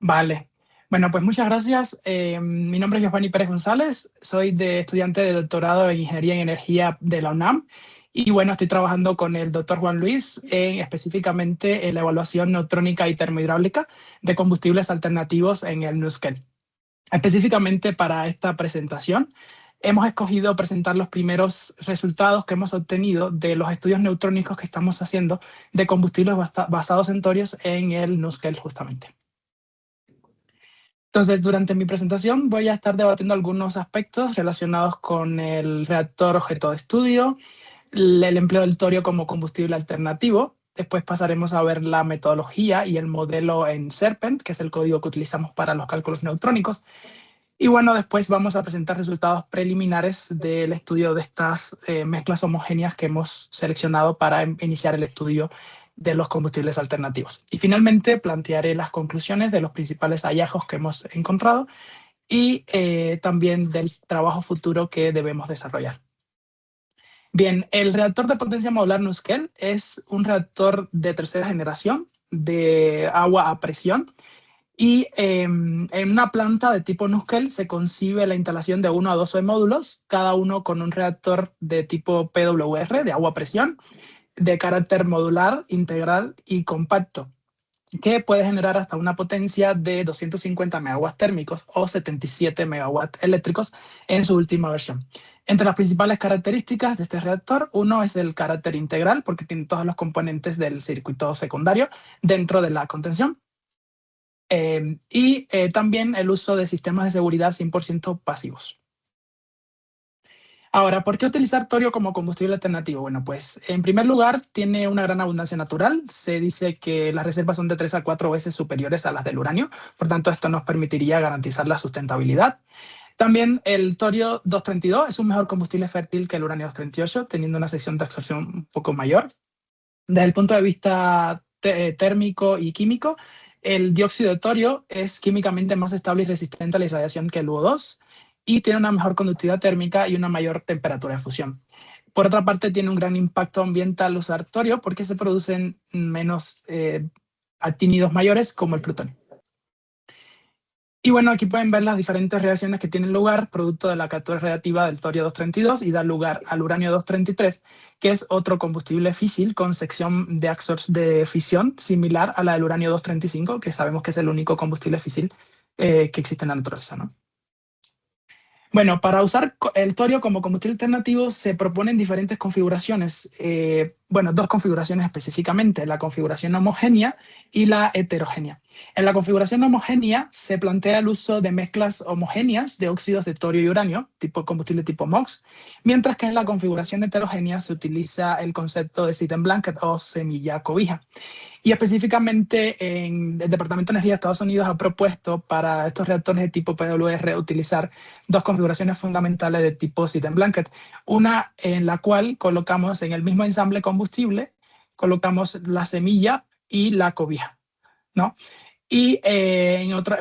Vale. Bueno, pues muchas gracias. Mi nombre es Giovanni Pérez González, soy estudiante de doctorado en Ingeniería en Energía de la UNAM y bueno, estoy trabajando con el doctor Juan Luis específicamente en la evaluación neutrónica y termohidráulica de combustibles alternativos en el NuScale. Específicamente para esta presentación, hemos escogido presentar los primeros resultados que hemos obtenido de los estudios neutrónicos que estamos haciendo de combustibles basados en torios en el NuScale justamente. Entonces, durante mi presentación voy a estar debatiendo algunos aspectos relacionados con el reactor objeto de estudio, el empleo del torio como combustible alternativo. Después pasaremos a ver la metodología y el modelo en Serpent, que es el código que utilizamos para los cálculos neutrónicos. Y bueno, después vamos a presentar resultados preliminares del estudio de estas mezclas homogéneas que hemos seleccionado para iniciar el estudio de los combustibles alternativos. Y finalmente plantearé las conclusiones de los principales hallazgos que hemos encontrado y también del trabajo futuro que debemos desarrollar. Bien, el reactor de potencia modular NuScale es un reactor de tercera generación de agua a presión y en una planta de tipo NuScale se concibe la instalación de 1 a 12 módulos, cada uno con un reactor de tipo PWR, de agua a presión, de carácter modular, integral y compacto, que puede generar hasta una potencia de 250 megawatts térmicos o 77 megawatts eléctricos en su última versión. Entre las principales características de este reactor, uno es el carácter integral, porque tiene todos los componentes del circuito secundario dentro de la contención. También el uso de sistemas de seguridad 100% pasivos. Ahora, ¿por qué utilizar torio como combustible alternativo? Bueno, pues en primer lugar tiene una gran abundancia natural. Se dice que las reservas son de 3 a 4 veces superiores a las del uranio. Por tanto, esto nos permitiría garantizar la sustentabilidad. También el torio 232 es un mejor combustible fértil que el uranio 238, teniendo una sección de absorción un poco mayor. Desde el punto de vista térmico y químico, el dióxido de torio es químicamente más estable y resistente a la irradiación que el UO2 y tiene una mejor conductividad térmica y una mayor temperatura de fusión. Por otra parte, tiene un gran impacto ambiental usar torio porque se producen menos actínidos mayores como el plutonio. Y bueno, aquí pueden ver las diferentes reacciones que tienen lugar producto de la captura radiactiva del torio 232 y da lugar al uranio 233, que es otro combustible físil con sección de fisión similar a la del uranio 235, que sabemos que es el único combustible físil que existe en la naturaleza, ¿no? Bueno, para usar el torio como combustible alternativo se proponen diferentes configuraciones. Bueno, dos configuraciones específicamente, la configuración homogénea y la heterogénea. En la configuración homogénea se plantea el uso de mezclas homogéneas de óxidos de torio y uranio, tipo combustible tipo MOX, mientras que en la configuración heterogénea se utiliza el concepto de seed and blanket o semilla cobija. Y específicamente el Departamento de Energía de Estados Unidos ha propuesto para estos reactores de tipo PWR utilizar dos configuraciones fundamentales de tipo seed and blanket. Una en la cual colocamos en el mismo ensamble combustible, colocamos la semilla y la cobija, ¿no? Y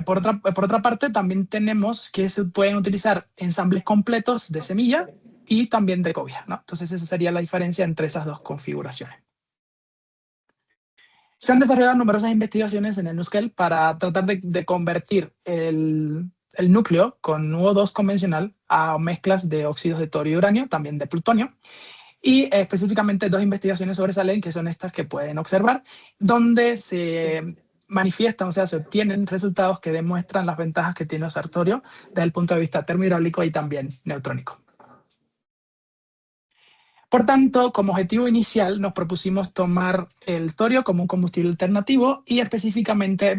por otra parte también tenemos que se pueden utilizar ensambles completos de semilla y también de cobija, ¿no? Entonces esa sería la diferencia entre esas dos configuraciones. Se han desarrollado numerosas investigaciones en el NuScale para tratar de convertir el núcleo con UO2 convencional a mezclas de óxidos de torio y uranio, también de plutonio. Y específicamente dos investigaciones sobresalen, que son estas que pueden observar, donde se manifiestan, o sea, se obtienen resultados que demuestran las ventajas que tiene usar torio desde el punto de vista termohidráulico y también neutrónico. Por tanto, como objetivo inicial nos propusimos tomar el torio como un combustible alternativo y específicamente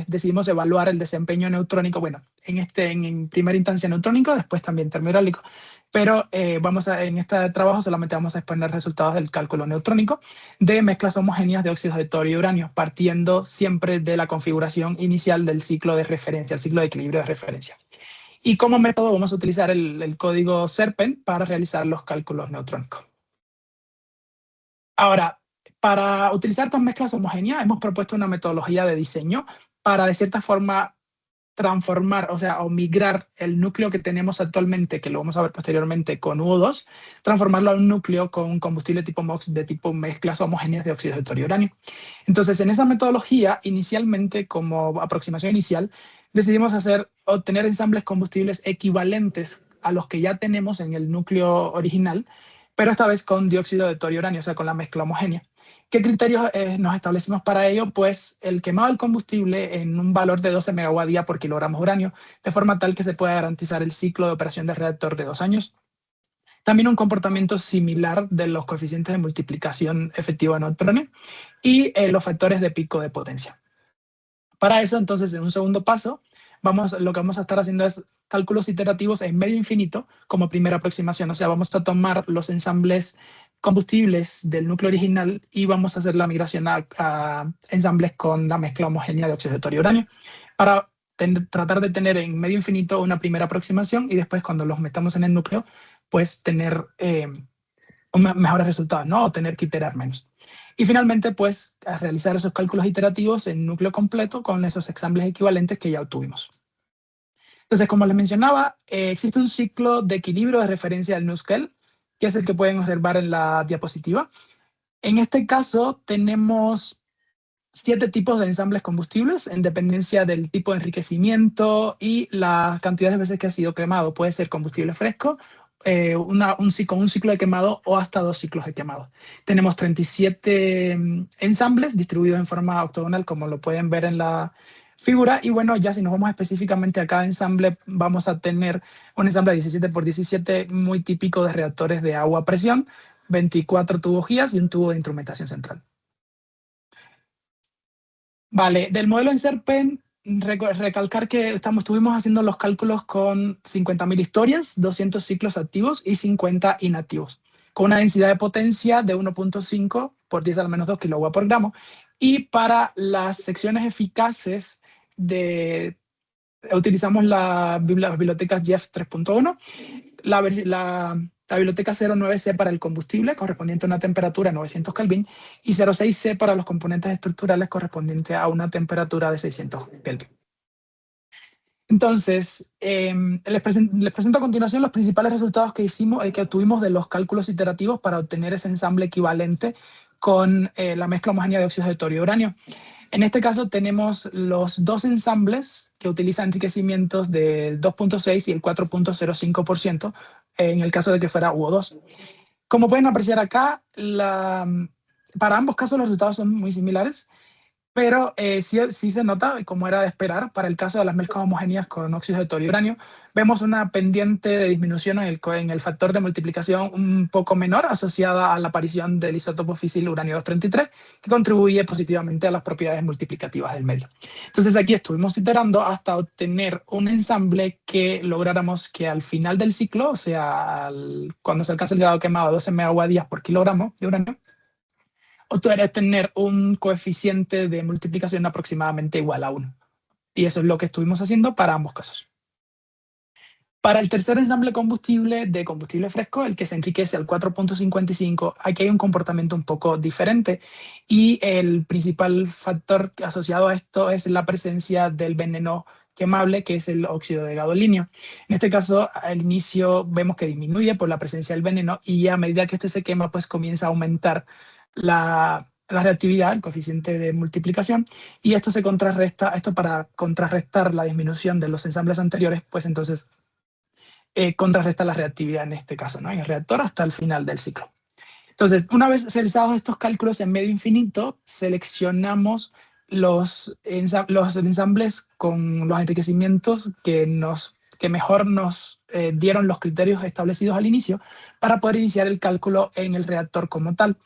decidimos evaluar el desempeño neutrónico, bueno, en primera instancia neutrónico, después también termohidráulico, pero en este trabajo solamente vamos a exponer resultados del cálculo neutrónico de mezclas homogéneas de óxidos de torio y uranio, partiendo siempre de la configuración inicial del ciclo de referencia, el ciclo de equilibrio de referencia. Y como método vamos a utilizar el código Serpent para realizar los cálculos neutrónicos. Ahora, para utilizar estas mezclas homogéneas hemos propuesto una metodología de diseño para, de cierta forma, transformar, o sea, o migrar el núcleo que tenemos actualmente, que lo vamos a ver posteriormente con UO2, transformarlo a un núcleo con un combustible tipo MOX de tipo mezclas homogéneas de óxidos de torio y uranio. Entonces, en esa metodología, inicialmente, como aproximación inicial, decidimos obtener ensambles combustibles equivalentes a los que ya tenemos en el núcleo original, pero esta vez con dióxido de torio y uranio, o sea, con la mezcla homogénea. ¿Qué criterios nos establecimos para ello? Pues el quemado del combustible en un valor de 12 megawatt-día por kilogramo de uranio, de forma tal que se pueda garantizar el ciclo de operación del reactor de 2 años. También un comportamiento similar de los coeficientes de multiplicación efectivo de neutrones y los factores de pico de potencia. Para eso, entonces, en un segundo paso, lo que vamos a estar haciendo es cálculos iterativos en medio infinito como primera aproximación. O sea, vamos a tomar los ensambles combustibles del núcleo original y vamos a hacer la migración a ensambles con la mezcla homogénea de óxido de torio y uranio para tratar de tener en medio infinito una primera aproximación y después cuando los metamos en el núcleo, pues tener mejores resultados, ¿no? O tener que iterar menos. Y finalmente, pues, a realizar esos cálculos iterativos en núcleo completo con esos ensambles equivalentes que ya obtuvimos. Entonces, como les mencionaba, existe un ciclo de equilibrio de referencia del NuScale, que es el que pueden observar en la diapositiva. En este caso, tenemos 7 tipos de ensambles combustibles en dependencia del tipo de enriquecimiento y la cantidad de veces que ha sido quemado. Puede ser combustible fresco, un ciclo de quemado o hasta 2 ciclos de quemado. Tenemos 37 ensambles distribuidos en forma octogonal, como lo pueden ver en la figura. Y bueno, ya si nos vamos específicamente a cada ensamble, vamos a tener un ensamble 17 por 17 muy típico de reactores de agua a presión, 24 tubojías y un tubo de instrumentación central. Vale, del modelo en Serpent, recalcar que estuvimos haciendo los cálculos con 50.000 historias, 200 ciclos activos y 50 inactivos, con una densidad de potencia de 1.5 por 10 al menos 2 kW por gramo. Y para las secciones eficaces utilizamos las bibliotecas JEF 3.1, la biblioteca 09C para el combustible, correspondiente a una temperatura de 900 Kelvin, y 06C para los componentes estructurales, correspondiente a una temperatura de 600 Kelvin. Entonces, les presento a continuación los principales resultados que obtuvimos de los cálculos iterativos para obtener ese ensamble equivalente con la mezcla homogénea de óxidos de torio y uranio. En este caso tenemos los 2 ensambles que utilizan enriquecimientos del 2.6 y el 4.05% en el caso de que fuera UO2. Como pueden apreciar acá, para ambos casos los resultados son muy similares, pero sí se nota, como era de esperar, para el caso de las mezclas homogéneas con óxidos de torio y uranio, vemos una pendiente de disminución en el factor de multiplicación un poco menor asociada a la aparición del isótopo físil uranio 233, que contribuye positivamente a las propiedades multiplicativas del medio. Entonces aquí estuvimos iterando hasta obtener un ensamble que lográramos que al final del ciclo, o sea, cuando se alcance el grado quemado de 12 megawatt-días por kilogramo de uranio, tener un coeficiente de multiplicación aproximadamente igual a 1. Y eso es lo que estuvimos haciendo para ambos casos. Para el tercer ensamble combustible de combustible fresco, el que se enriquece al 4.55, aquí hay un comportamiento un poco diferente y el principal factor asociado a esto es la presencia del veneno quemable, que es el óxido de gadolinio. En este caso, al inicio vemos que disminuye por la presencia del veneno y a medida que este se quema, pues comienza a aumentar la reactividad, el coeficiente de multiplicación, y esto para contrarrestar la disminución de los ensambles anteriores, pues entonces contrarresta la reactividad en este caso, ¿no? En el reactor hasta el final del ciclo. Entonces, una vez realizados estos cálculos en medio infinito, seleccionamos los ensambles con los enriquecimientos que mejor nos dieron los criterios establecidos al inicio para poder iniciar el cálculo en el reactor como tal.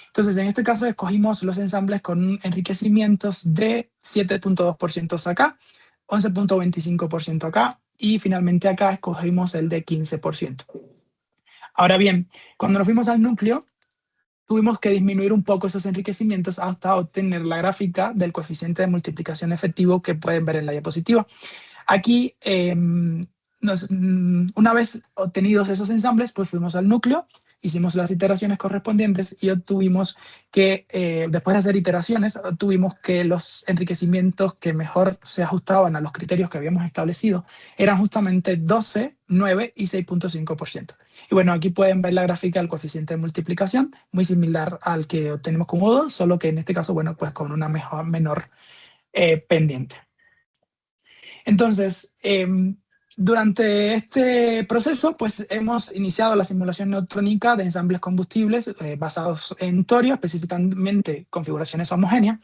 Entonces, en este caso, escogimos los ensambles con enriquecimientos de 7.2% acá, 11.25% acá, y finalmente acá escogimos el de 15%. Ahora bien, cuando nos fuimos al núcleo, tuvimos que disminuir un poco esos enriquecimientos hasta obtener la gráfica del coeficiente de multiplicación efectivo que pueden ver en la diapositiva. Aquí, una vez obtenidos esos ensambles, pues fuimos al núcleo hicimos las iteraciones correspondientes y obtuvimos que, después de hacer iteraciones, obtuvimos que los enriquecimientos que mejor se ajustaban a los criterios que habíamos establecido eran justamente 12, 9 y 6.5%. Y bueno, aquí pueden ver la gráfica del coeficiente de multiplicación, muy similar al que obtenemos con U2, solo que en este caso, bueno, pues con una menor pendiente. Entonces, durante este proceso, pues hemos iniciado la simulación neutrónica de ensambles combustibles basados en torio, específicamente configuraciones homogéneas,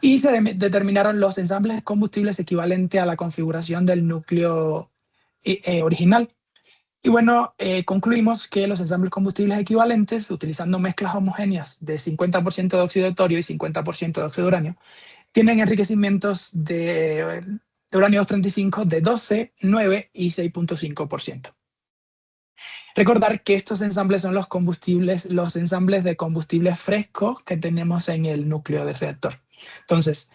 y se determinaron los ensambles combustibles equivalentes a la configuración del núcleo original. Y bueno, concluimos que los ensambles combustibles equivalentes, utilizando mezclas homogéneas de 50% de óxido de torio y 50% de óxido de uranio, tienen enriquecimientos de uranio 235 de 12, 9 y 6.5%. Recordar que estos ensambles son los ensambles de combustibles frescos que tenemos en el núcleo del reactor. Entonces,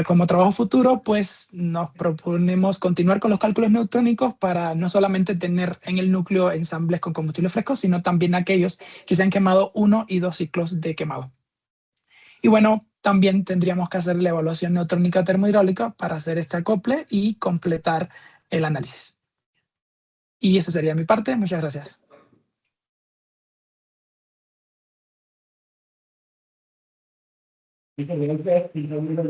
como trabajo futuro, pues nos proponemos continuar con los cálculos neutrónicos para no solamente tener en el núcleo ensambles con combustibles frescos, sino también aquellos que se han quemado 1 y 2 ciclos de quemado. Y bueno, también tendríamos que hacer la evaluación neutrónica termohidráulica para hacer este acople y completar el análisis. Y eso sería mi parte. Muchas gracias. Muchas gracias. ¿Alguien tiene alguna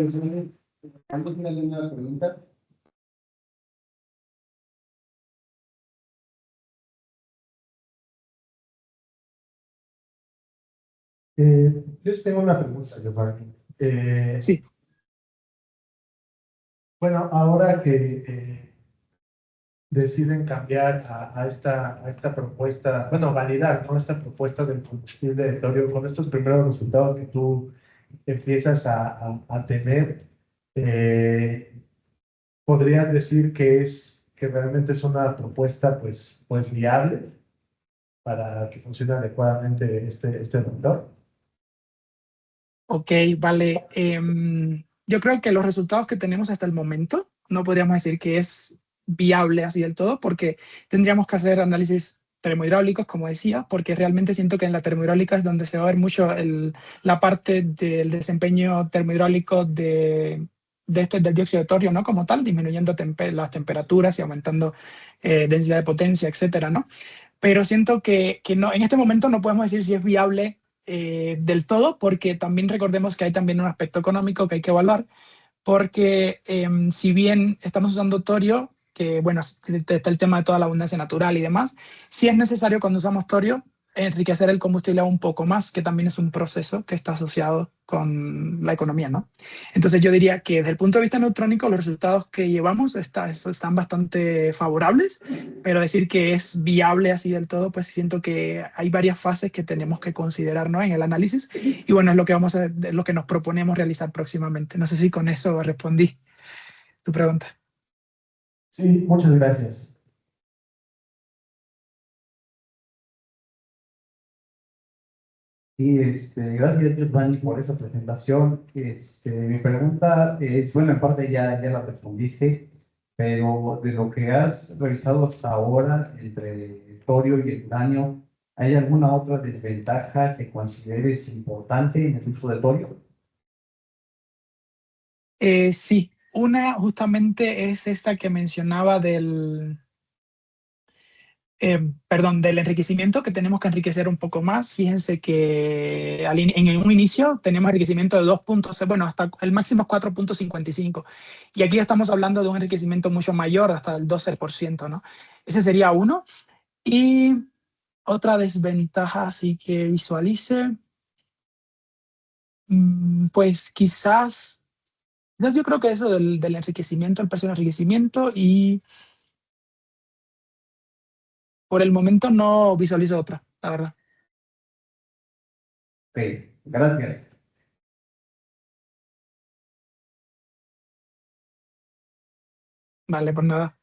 pregunta? Yo tengo una pregunta, Giovanni. Sí. Bueno, ahora que deciden cambiar a esta propuesta, bueno, validar, ¿no? Esta propuesta del combustible de torio con estos primeros resultados que tú empiezas a tener, ¿podrías decir que realmente es una propuesta pues viable para que funcione adecuadamente este reactor? Ok, vale. Yo creo que los resultados que tenemos hasta el momento no podríamos decir que es viable así del todo, porque tendríamos que hacer análisis termohidráulicos, como decía, porque realmente siento que en la termohidráulica es donde se va a ver mucho la parte del desempeño termohidráulico del dióxido de torio, ¿no? Como tal, disminuyendo las temperaturas y aumentando densidad de potencia, etcétera, ¿no? Pero siento que no, en este momento no podemos decir si es viable del todo, porque también recordemos que hay también un aspecto económico que hay que evaluar, porque si bien estamos usando torio, que bueno, está el tema de toda la abundancia natural y demás, sí es necesario cuando usamos torio enriquecer el combustible un poco más, que también es un proceso que está asociado con la economía, ¿no? Entonces yo diría que desde el punto de vista neutrónico los resultados que llevamos están bastante favorables, pero decir que es viable así del todo, pues siento que hay varias fases que tenemos que considerar, ¿no? En el análisis, y bueno, es lo que es lo que nos proponemos realizar próximamente. No sé si con eso respondí tu pregunta. Sí, muchas gracias. Sí, gracias, Giovanni, por esa presentación. Mi pregunta es, bueno, en parte ya la respondiste, pero de lo que has revisado hasta ahora entre el torio y el uranio, ¿hay alguna otra desventaja que consideres importante en el uso del torio? Sí, una justamente es esta que mencionaba del enriquecimiento, que tenemos que enriquecer un poco más. Fíjense que en un inicio tenemos enriquecimiento de 2 bueno, hasta el máximo es 4.55. Y aquí estamos hablando de un enriquecimiento mucho mayor, hasta el 12%, ¿no? Ese sería uno. Y otra desventaja, así que visualice, pues quizás, yo creo que eso del enriquecimiento, el precio del enriquecimiento, y por el momento no visualizo otra, la verdad. Ok, gracias. Vale, pues nada.